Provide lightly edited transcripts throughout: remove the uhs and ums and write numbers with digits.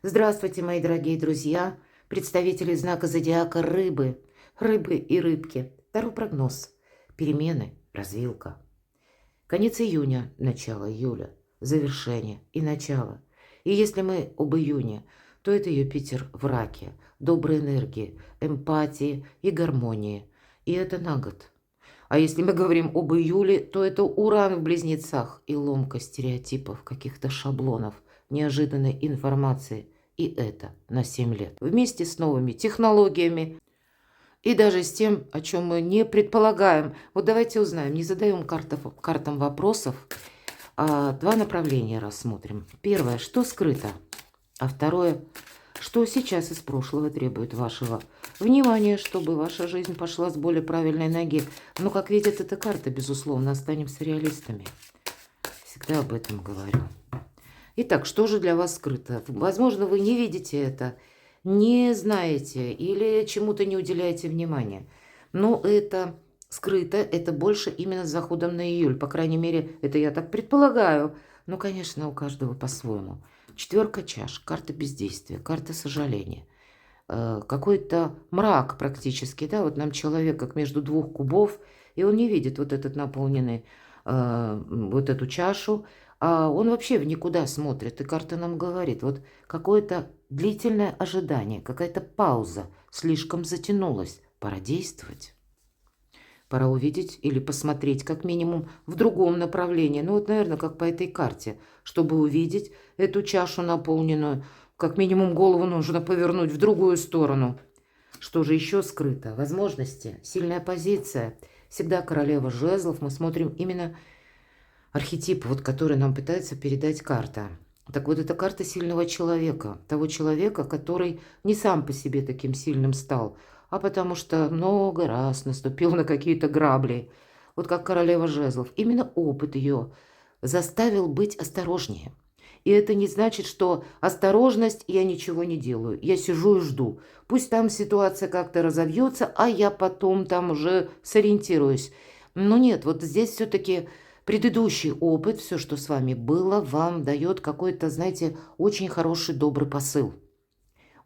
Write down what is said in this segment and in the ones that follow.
Здравствуйте, мои дорогие друзья, представители знака зодиака Рыбы, Рыбы и Рыбки. Второй прогноз. Перемены, развилка. Конец июня, начало июля, завершение и начало. И если мы об июне, то это Юпитер в раке, доброй энергии, эмпатии и гармонии. И это на год. А если мы говорим об июле, то это Уран в Близнецах и ломка стереотипов, каких-то шаблонов, неожиданной информации. И это на 7 лет. Вместе с новыми технологиями и даже с тем, о чем мы не предполагаем. Вот давайте узнаем, не задаем картам вопросов, а два направления рассмотрим. Первое, что скрыто, а второе, что сейчас из прошлого требует вашего внимания, чтобы ваша жизнь пошла с более правильной ноги. Но, как видят, эта карта, безусловно, останемся реалистами. Всегда об этом говорю. Итак, что же для вас скрыто? Возможно, вы не видите это, не знаете или чему-то не уделяете внимания. Но это скрыто, это больше именно с заходом на июль. По крайней мере, это я так предполагаю. Но, конечно, у каждого по-своему. Четверка чаш, карта бездействия, карта сожаления. Какой-то мрак практически, да, вот нам человек как между двух кубов, и он не видит вот этот наполненный, вот эту чашу, а он вообще в никуда смотрит, и карта нам говорит, вот какое-то длительное ожидание, какая-то пауза слишком затянулась, пора действовать. Пора увидеть или посмотреть, как минимум, в другом направлении. Ну вот, наверное, как по этой карте. Чтобы увидеть эту чашу наполненную, как минимум голову нужно повернуть в другую сторону. Что же еще скрыто? Возможности, сильная позиция. Всегда королева жезлов. Мы смотрим именно архетип, вот, который нам пытается передать карта. Так вот, это карта сильного человека. Того человека, который не сам по себе таким сильным стал, а потому что много раз наступил на какие-то грабли. Вот как королева жезлов. Именно опыт ее заставил быть осторожнее. И это не значит, что осторожность, я ничего не делаю. Я сижу и жду. Пусть там ситуация как-то разовьется, а я потом там уже сориентируюсь. Но нет, вот здесь все-таки предыдущий опыт, все, что с вами было, вам дает какой-то, знаете, очень хороший, добрый посыл.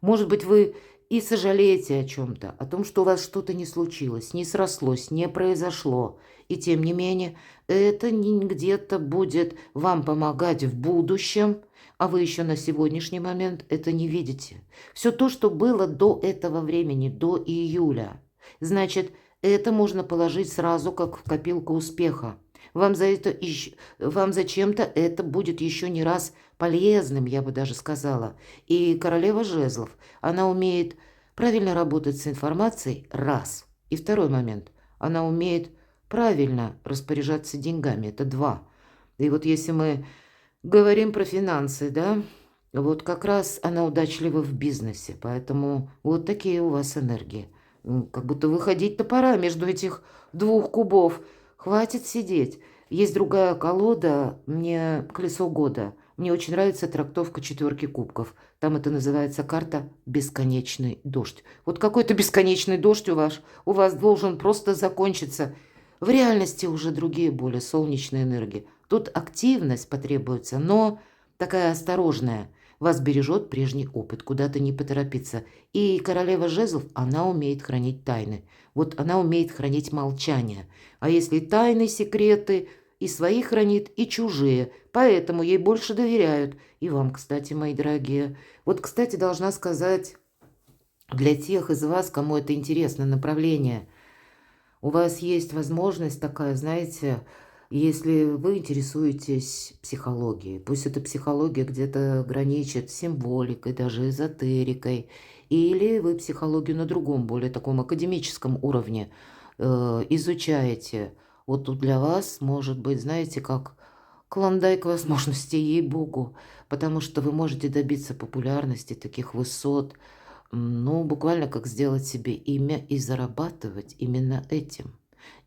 Может быть, вы и сожалеете о чем-то, о том, что у вас что-то не случилось, не срослось, не произошло. И тем не менее, это где-то будет вам помогать в будущем, а вы еще на сегодняшний момент это не видите. Все то, что было до этого времени, до июля, значит, это можно положить сразу как в копилку успеха. Вам зачем-то это будет еще не раз полезным, я бы даже сказала. И королева жезлов, она умеет правильно работать с информацией, раз. И второй момент, она умеет правильно распоряжаться деньгами, это два. И вот если мы говорим про финансы, да, вот как раз она удачлива в бизнесе, поэтому вот такие у вас энергии. Как будто выходить-то пора между этих двух кубов. Хватит сидеть. Есть другая колода, мне колесо года. Мне очень нравится трактовка четверки кубков. Там это называется карта «Бесконечный дождь». Вот какой-то бесконечный дождь у вас должен просто закончиться. В реальности уже другие более солнечные энергии. Тут активность потребуется, но такая осторожная. Вас бережет прежний опыт, куда-то не поторопиться. И королева жезлов, она умеет хранить тайны. Вот она умеет хранить молчание. А если тайны, секреты, и свои хранит, и чужие. Поэтому ей больше доверяют. И вам, кстати, мои дорогие. Вот, кстати, должна сказать, для тех из вас, кому это интересно направление, у вас есть возможность такая, знаете, если вы интересуетесь психологией, пусть эта психология где-то граничит с символикой, даже эзотерикой, или вы психологию на другом, более таком академическом уровне изучаете, вот тут для вас может быть, знаете, как клондайк возможностей, ей-богу, потому что вы можете добиться популярности, таких высот, ну, буквально как сделать себе имя и зарабатывать именно этим.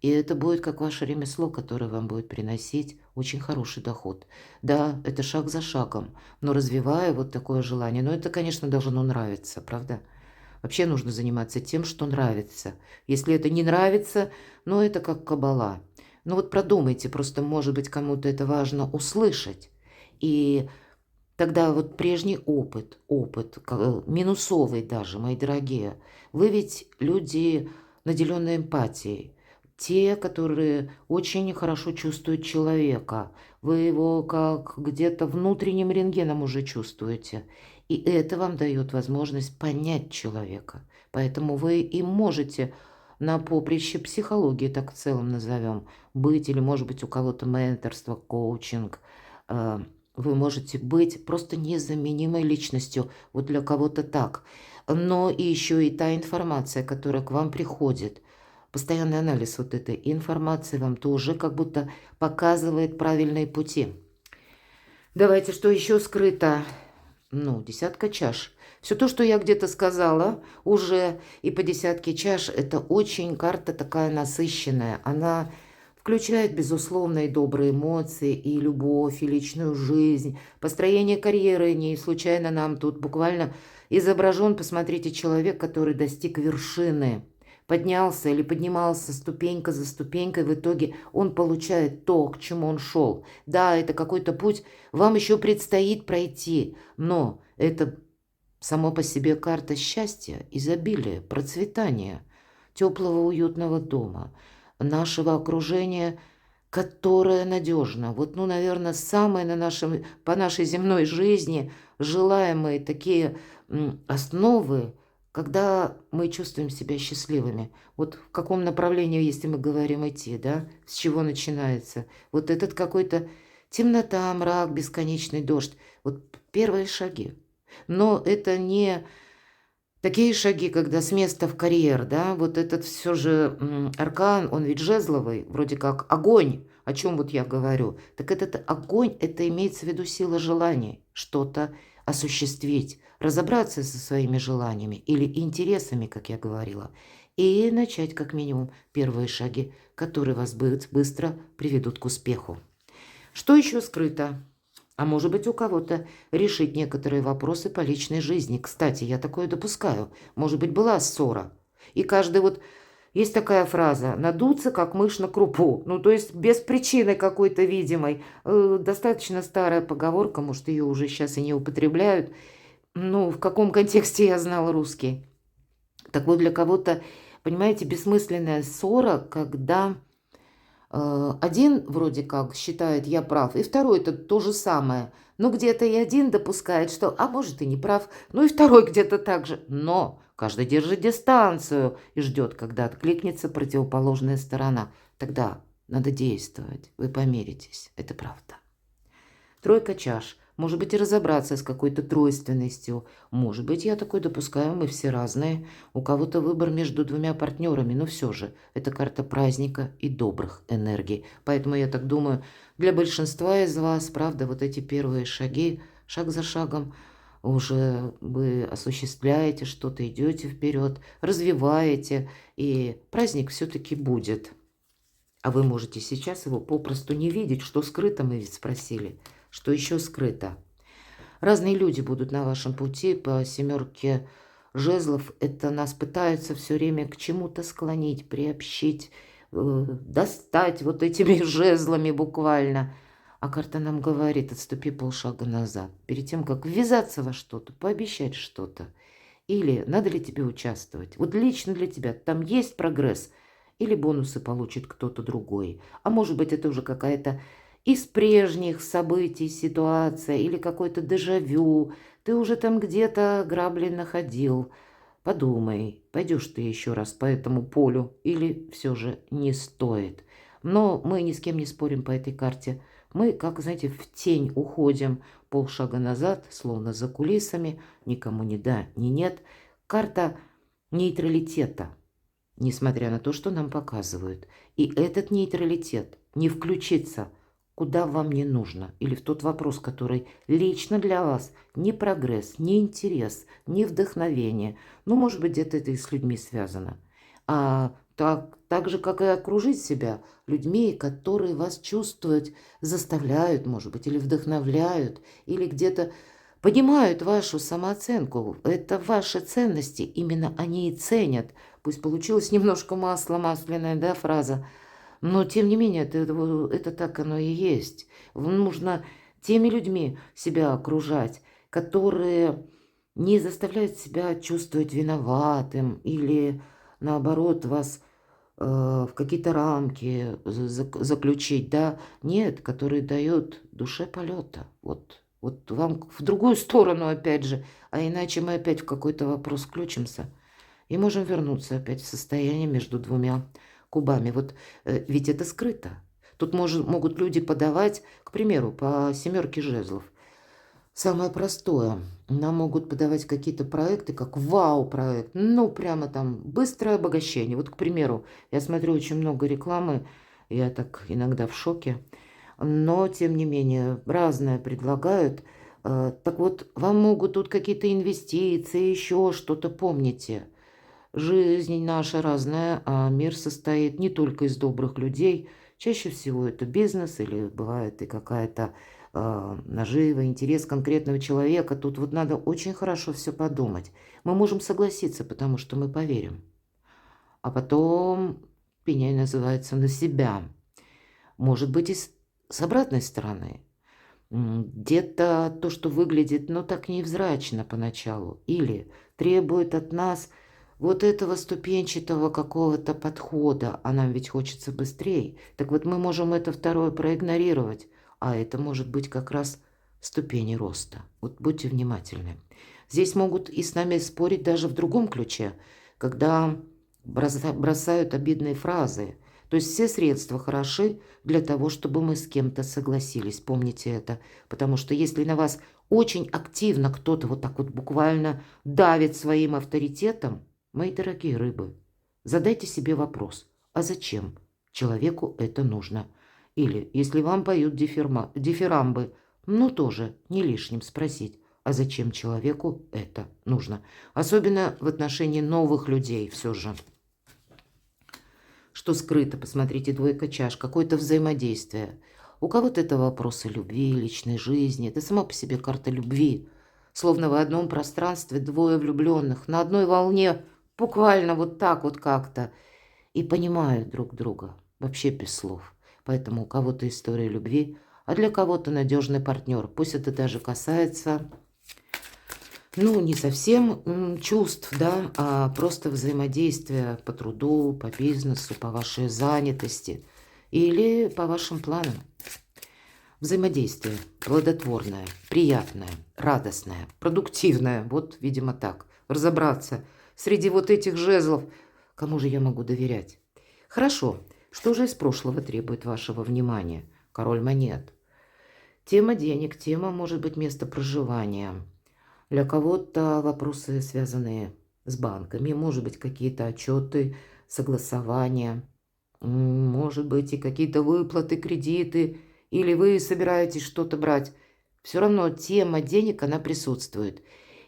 И это будет как ваше ремесло, которое вам будет приносить очень хороший доход. Да, это шаг за шагом, но развивая вот такое желание, но это, конечно, должно нравиться, правда? Вообще нужно заниматься тем, что нравится. Если это не нравится, ну, это как кабала. Ну, вот продумайте, просто, может быть, кому-то это важно услышать. И Тогда вот прежний опыт, минусовый даже, мои дорогие. Вы ведь люди, наделенные эмпатией. Те, которые очень хорошо чувствуют человека. Вы его как где-то внутренним рентгеном уже чувствуете. И это вам дает возможность понять человека. Поэтому вы и можете на поприще психологии, так в целом назовем, быть, или может быть у кого-то менторство, коучинг, вы можете быть просто незаменимой личностью, вот для кого-то так. Но и еще и та информация, которая к вам приходит, постоянный анализ вот этой информации вам тоже как будто показывает правильные пути. Давайте, что еще скрыто? Ну, десятка чаш. Все то, что я где-то сказала уже, и по десятке чаш, это очень карта такая насыщенная. Она включает, безусловно, и добрые эмоции, и любовь, и личную жизнь, построение карьеры. Не случайно нам тут буквально изображен, посмотрите, человек, который достиг вершины, поднялся или поднимался ступенька за ступенькой, в итоге он получает то, к чему он шел. Да, это какой-то путь вам еще предстоит пройти, но это само по себе карта счастья, изобилия, процветания, теплого уютного дома, нашего окружения, которое надежно. Вот, ну, наверное, самые по нашей земной жизни желаемые такие основы, когда мы чувствуем себя счастливыми. Вот в каком направлении, если мы говорим идти, да, с чего начинается? Вот этот какой-то темнота, мрак, бесконечный дождь. Вот первые шаги. Но это не такие шаги, когда с места в карьер, да, вот этот все же аркан, он ведь жезловый, вроде как огонь, о чем вот я говорю. Так этот огонь, это имеется в виду сила желаний, что-то осуществить, разобраться со своими желаниями или интересами, как я говорила, и начать как минимум первые шаги, которые вас быстро приведут к успеху. Что еще скрыто? А может быть, у кого-то решить некоторые вопросы по личной жизни. Кстати, я такое допускаю. Может быть, была ссора. И каждый вот... Есть такая фраза «надуться, как мышь на крупу». Ну, то есть без причины какой-то видимой. Достаточно старая поговорка, может, ее уже сейчас и не употребляют. Ну, в каком контексте я знала русский. Так вот, для кого-то, понимаете, бессмысленная ссора, когда... Один вроде как считает «я прав», и второй это то же самое. Но где-то и один допускает, что «а может и не прав», ну и второй где-то так же. Но каждый держит дистанцию и ждет, когда откликнется противоположная сторона. Тогда надо действовать, вы помиритесь, это правда. Тройка чаш. Может быть, и разобраться с какой-то тройственностью. Может быть, я такой допускаю, мы все разные. У кого-то выбор между двумя партнерами, но все же это карта праздника и добрых энергий. Поэтому я так думаю, для большинства из вас, правда, вот эти первые шаги, шаг за шагом, уже вы осуществляете что-то, идете вперед, развиваете, и праздник все-таки будет. А вы можете сейчас его попросту не видеть, что скрыто, мы ведь спросили. Что еще скрыто? Разные люди будут на вашем пути по семерке жезлов. Это нас пытаются все время к чему-то склонить, приобщить, достать вот этими жезлами буквально. А карта нам говорит, отступи полшага назад. Перед тем, как ввязаться во что-то, пообещать что-то. Или надо ли тебе участвовать? Вот лично для тебя там есть прогресс? Или бонусы получит кто-то другой? А может быть, это уже какая-то из прежних событий ситуация или какой-то дежавю. Ты уже там где-то грабли находил. Подумай, пойдешь ты еще раз по этому полю или все же не стоит. Но мы ни с кем не спорим по этой карте. Мы, как, знаете, в тень уходим полшага назад, словно за кулисами. Никому ни да, ни нет. Карта нейтралитета, несмотря на то, что нам показывают. И этот нейтралитет не включится куда вам не нужно, или в тот вопрос, который лично для вас не прогресс, не интерес, не вдохновение. Ну, может быть, где-то это и с людьми связано. А так же, как и окружить себя людьми, которые вас чувствовать заставляют, может быть, или вдохновляют, или где-то понимают вашу самооценку. Это ваши ценности, именно они и ценят. Пусть получилось немножко масляная, да, фраза, но, тем не менее, это так оно и есть. Нужно теми людьми себя окружать, которые не заставляют себя чувствовать виноватым или, наоборот, вас в какие-то рамки заключить, да. Нет, которые дают душе полета. Вот вам в другую сторону опять же, а иначе мы опять в какой-то вопрос включимся и можем вернуться опять в состояние между двумя кубами. Вот ведь это скрыто. Тут могут люди подавать, к примеру, по семерке жезлов. Самое простое. Нам могут подавать какие-то проекты, как вау-проект. Ну, прямо там быстрое обогащение. Вот, к примеру, я смотрю очень много рекламы, я так иногда в шоке. Но, тем не менее, разное предлагают. Так вот, вам могут тут какие-то инвестиции, еще что-то, помните. Жизнь наша разная, а мир состоит не только из добрых людей. Чаще всего это бизнес или бывает и какая-то нажива, интерес конкретного человека. Тут вот надо очень хорошо все подумать. Мы можем согласиться, потому что мы поверим. А потом пеняй называется на себя. Может быть, и с обратной стороны. Где-то то, что выглядит, ну, так невзрачно поначалу. Или требует от нас вот этого ступенчатого какого-то подхода, а нам ведь хочется быстрее. Так вот мы можем это второе проигнорировать, а это может быть как раз ступени роста. Вот будьте внимательны. Здесь могут и с нами спорить даже в другом ключе, когда бросают обидные фразы. То есть все средства хороши для того, чтобы мы с кем-то согласились. Помните это. Потому что если на вас очень активно кто-то вот так вот буквально давит своим авторитетом, мои дорогие рыбы, задайте себе вопрос, а зачем человеку это нужно? Или, если вам поют дифирамбы, ну тоже не лишним спросить, а зачем человеку это нужно? Особенно в отношении новых людей все же. Что скрыто, посмотрите, двойка чаш, какое-то взаимодействие. У кого-то это вопросы любви, личной жизни, это сама по себе карта любви. Словно в одном пространстве двое влюбленных, на одной волне, буквально вот так вот как-то, и понимают друг друга, вообще без слов. Поэтому у кого-то история любви, а для кого-то надежный партнер. Пусть это даже касается, ну, не совсем чувств, да, а просто взаимодействия по труду, по бизнесу, по вашей занятости или по вашим планам. Взаимодействие плодотворное, приятное, радостное, продуктивное. Вот, видимо, так. Разобраться среди вот этих жезлов, кому же я могу доверять. Хорошо. Что же из прошлого требует вашего внимания? Король монет. Тема денег, тема, может быть, место проживания. Для кого-то вопросы, связанные с банками, может быть, какие-то отчеты, согласования, может быть, и какие-то выплаты, кредиты, или вы собираетесь что-то брать. Все равно тема денег, она присутствует.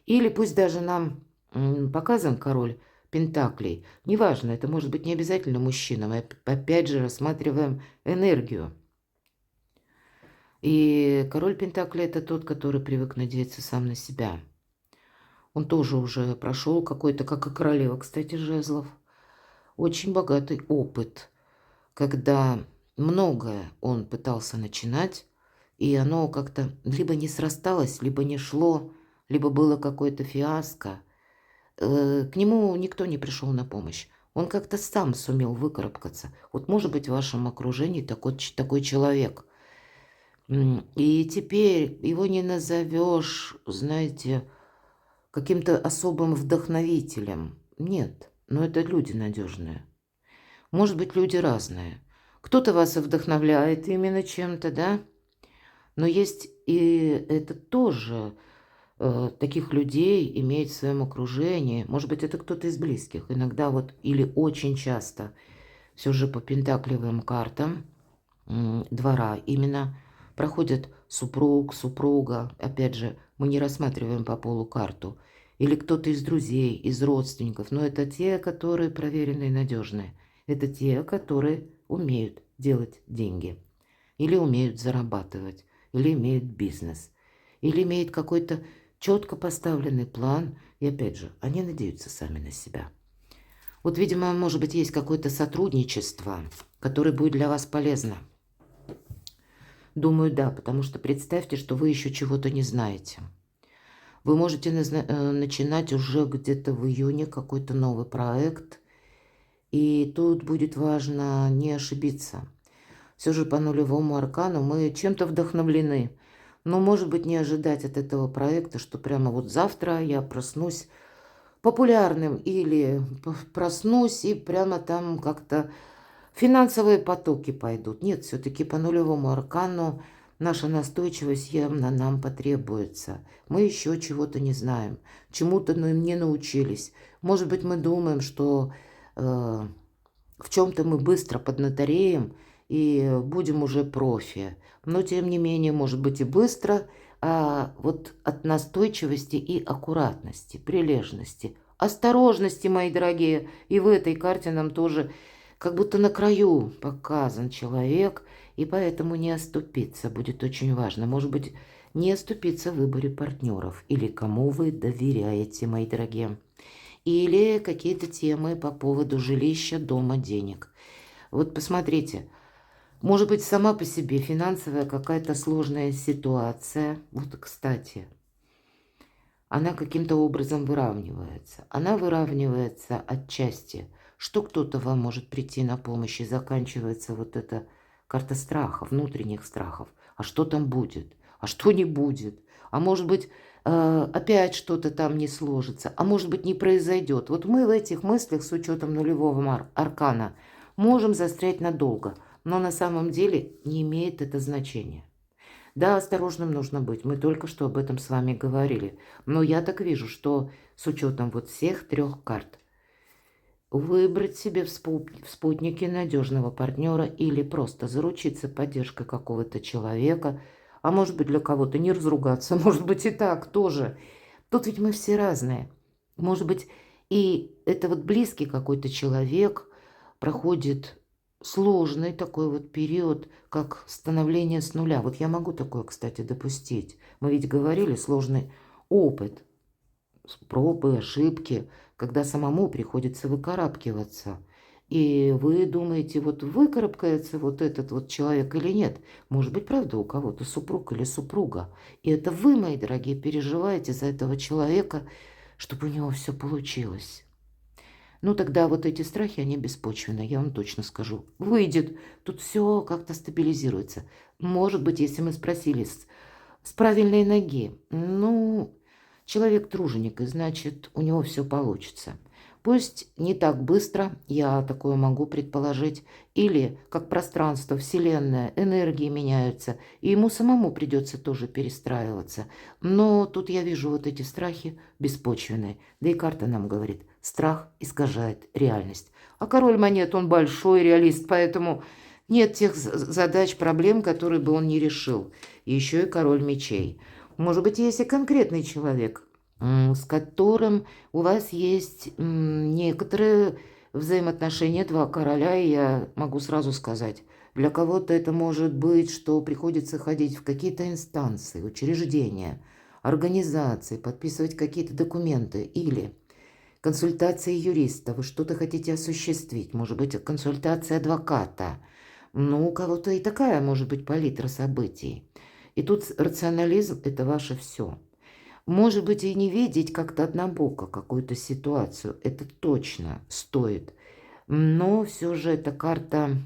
Или пусть даже нам показан король пентаклей. Неважно, это может быть не обязательно мужчина. Мы опять же рассматриваем энергию. И король пентаклей – это тот, который привык надеяться сам на себя. Он тоже уже прошел какой-то, как и королева, кстати, жезлов, очень богатый опыт, когда многое он пытался начинать, и оно как-то либо не срасталось, либо не шло, либо было какое-то фиаско. К нему никто не пришел на помощь. Он как-то сам сумел выкарабкаться. Вот может быть в вашем окружении такой человек. И теперь его не назовешь, знаете, каким-то особым вдохновителем. Нет, но это люди надежные. Может быть, люди разные. Кто-то вас и вдохновляет именно чем-то, да? Но есть и это тоже таких людей иметь в своем окружении. Может быть, это кто-то из близких. Иногда вот или очень часто все же по пентаклевым картам двора именно проходят супруг, супруга. Опять же, мы не рассматриваем по полу карту. Или кто-то из друзей, из родственников. Но это те, которые проверенные и надежные. Это те, которые умеют делать деньги. Или умеют зарабатывать. Или имеют бизнес. Или имеют какой-то четко поставленный план. И опять же, они надеются сами на себя. Вот, видимо, может быть, есть какое-то сотрудничество, которое будет для вас полезно. Думаю, да, потому что представьте, что вы еще чего-то не знаете. Вы можете начинать уже где-то в июне какой-то новый проект, и тут будет важно не ошибиться. Все же по нулевому аркану мы чем-то вдохновлены, но, может быть, не ожидать от этого проекта, что прямо вот завтра я проснусь популярным или проснусь и прямо там как-то финансовые потоки пойдут. Нет, все-таки по нулевому аркану наша настойчивость явно нам потребуется. Мы еще чего-то не знаем, чему-то не научились. Может быть, мы думаем, что в чем-то мы быстро поднатореем и будем уже профи. Но, тем не менее, может быть и быстро, а вот от настойчивости и аккуратности, прилежности, осторожности, мои дорогие, и в этой карте нам тоже как будто на краю показан человек, и поэтому не оступиться будет очень важно. Может быть, не оступиться в выборе партнеров или кому вы доверяете, мои дорогие. Или какие-то темы по поводу жилища, дома, денег. Вот посмотрите, может быть, сама по себе финансовая какая-то сложная ситуация. Вот, кстати, она каким-то образом выравнивается. Она выравнивается отчасти, что кто-то вам может прийти на помощь, и заканчивается вот эта карта страхов, внутренних страхов. А что там будет? А что не будет? А может быть, опять что-то там не сложится? А может быть, не произойдет? Вот мы в этих мыслях с учетом нулевого аркана можем застрять надолго, но на самом деле не имеет это значения. Да, осторожным нужно быть, мы только что об этом с вами говорили. Но я так вижу, что с учетом вот всех трех карт, выбрать себе в спутнике надежного партнера или просто заручиться поддержкой какого-то человека, а может быть для кого-то не разругаться, может быть и так тоже. Тут ведь мы все разные. Может быть и это вот близкий какой-то человек проходит сложный такой вот период, как становление с нуля. Вот я могу такое, кстати, допустить. Мы ведь говорили, сложный опыт, пробы, ошибки, когда самому приходится выкарабкиваться. И вы думаете, вот выкарабкается вот этот вот человек или нет? Может быть, правда, у кого-то супруг или супруга. И это вы, мои дорогие, переживаете за этого человека, чтобы у него все получилось. Ну, тогда вот эти страхи, они беспочвенны, я вам точно скажу. Выйдет, тут все как-то стабилизируется. Может быть, если мы спросили с правильной ноги, ну, человек труженик, и значит, у него все получится. Пусть не так быстро, я такое могу предположить, или как пространство, вселенная, энергии меняются, и ему самому придется тоже перестраиваться. Но тут я вижу вот эти страхи беспочвенные. Да и карта нам говорит, страх искажает реальность. А король монет, он большой реалист, поэтому нет тех задач, проблем, которые бы он не решил. И еще и король мечей. Может быть, есть и конкретный человек, с которым у вас есть некоторые взаимоотношения, два короля, и я могу сразу сказать, для кого-то это может быть, что приходится ходить в какие-то инстанции, учреждения, организации, подписывать какие-то документы или консультации юриста, вы что-то хотите осуществить, может быть, консультация адвоката. Ну, у кого-то и такая может быть палитра событий. И тут рационализм – это ваше все. Может быть, и не видеть как-то однобоко какую-то ситуацию, это точно стоит. Но все же эта карта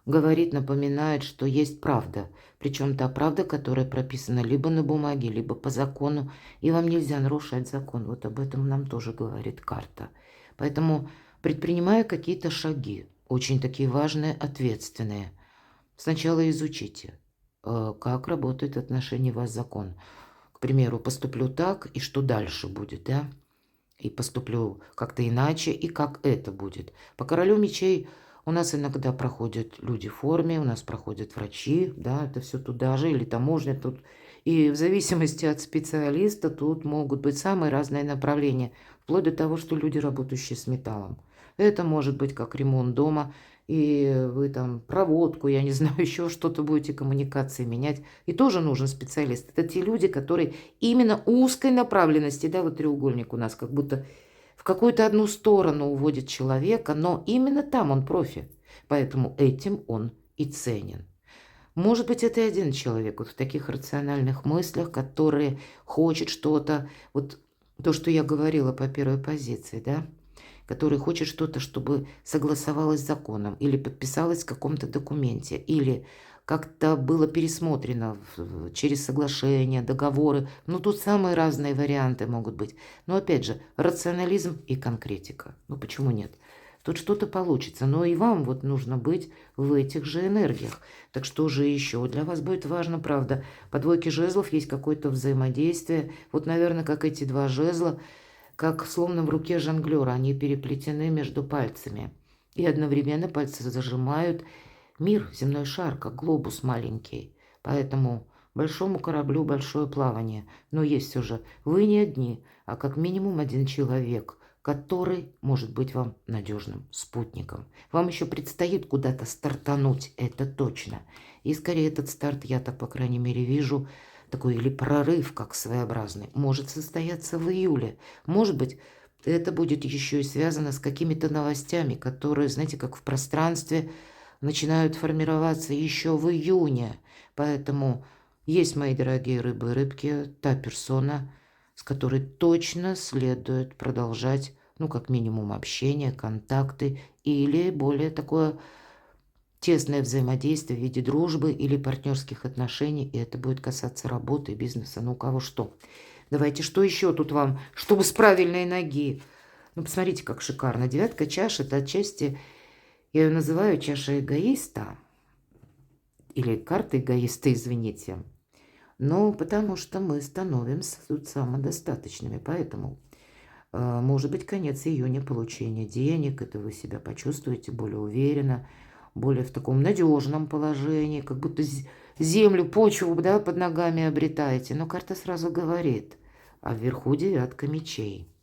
говорит, напоминает, что есть правда. Причем та правда, которая прописана либо на бумаге, либо по закону. И вам нельзя нарушать закон. Вот об этом нам тоже говорит карта. Поэтому, предпринимая какие-то шаги, очень такие важные, ответственные, сначала изучите, как работает в отношении вас закон. К примеру, поступлю так, и что дальше будет, да? И поступлю как-то иначе, и как это будет. По королю мечей у нас иногда проходят люди в форме, у нас проходят врачи, да, это все туда же, или таможня тут. И в зависимости от специалиста тут могут быть самые разные направления, вплоть до того, что люди, работающие с металлом. Это может быть как ремонт дома, и вы там проводку, я не знаю, еще что-то будете, коммуникации менять. И тоже нужен специалист. Это те люди, которые именно узкой направленности, да, вот треугольник у нас как будто в какую-то одну сторону уводит человека, но именно там он профи. Поэтому этим он и ценен. Может быть, это и один человек вот в таких рациональных мыслях, который хочет что-то, вот то, что я говорила по первой позиции, да, который хочет что-то, чтобы согласовалось с законом или подписалось в каком-то документе, или как-то было пересмотрено через соглашения, договоры. Ну, тут самые разные варианты могут быть. Но опять же, рационализм и конкретика. Ну, почему нет? Тут что-то получится, но и вам вот нужно быть в этих же энергиях. Так что же еще для вас будет важно, правда? По двойке жезлов есть какое-то взаимодействие. Вот, наверное, как эти два жезла, как словно в руке жонглера, они переплетены между пальцами. И одновременно пальцы зажимают мир, земной шар, как глобус маленький. Поэтому большому кораблю большое плавание. Но есть все же вы не одни, а как минимум один человек, который может быть вам надежным спутником. Вам еще предстоит куда-то стартануть, это точно. И скорее этот старт, я так, по крайней мере, вижу, такой или прорыв, как своеобразный, может состояться в июле. Может быть, это будет еще и связано с какими-то новостями, которые, знаете, как в пространстве начинают формироваться еще в июне. Поэтому есть, мои дорогие рыбы и рыбки, та персона, с которой точно следует продолжать, ну, как минимум, общение, контакты или более такое тесное взаимодействие в виде дружбы или партнерских отношений, и это будет касаться работы, бизнеса, ну у кого что. Давайте, что еще тут вам, чтобы с правильной ноги? Ну, посмотрите, как шикарно. Девятка чаш – это отчасти, я ее называю чаша эгоиста, или карта эгоиста, извините. Но потому что мы становимся тут самодостаточными, поэтому может быть конец июня получения денег, это вы себя почувствуете более уверенно, более в таком надежном положении, как будто землю, почву, да, под ногами обретаете. Но карта сразу говорит, а вверху девятка мечей.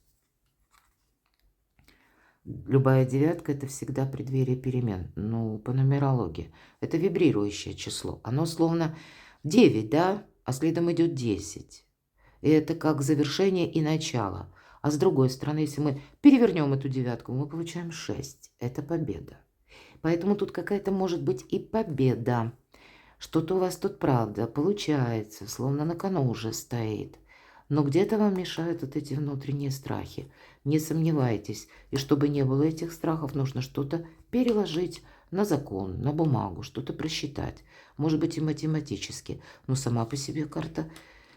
Любая девятка – это всегда преддверие перемен. Ну, по нумерологии. Это вибрирующее число. Оно словно 9, да, а следом идет 10. И это как завершение и начало. А с другой стороны, если мы перевернем эту девятку, мы получаем 6. Это победа. Поэтому тут какая-то может быть и победа. Что-то у вас тут правда получается, словно на кону уже стоит. Но где-то вам мешают вот эти внутренние страхи. Не сомневайтесь. И чтобы не было этих страхов, нужно что-то переложить на закон, на бумагу, что-то просчитать. Может быть и математически. Но сама по себе карта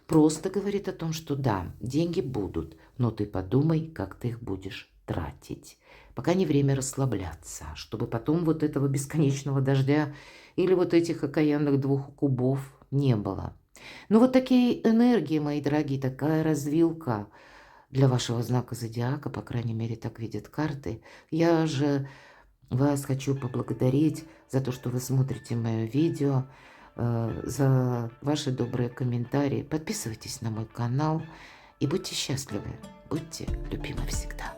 просто говорит о том, что да, деньги будут, но ты подумай, как ты их будешь тратить. Пока не время расслабляться, чтобы потом вот этого бесконечного дождя или вот этих окаянных 2 кубов не было. Ну вот такие энергии, мои дорогие, такая развилка для вашего знака зодиака, по крайней мере, так видят карты. Я же вас хочу поблагодарить за то, что вы смотрите мое видео, за ваши добрые комментарии. Подписывайтесь на мой канал и будьте счастливы, будьте любимы всегда.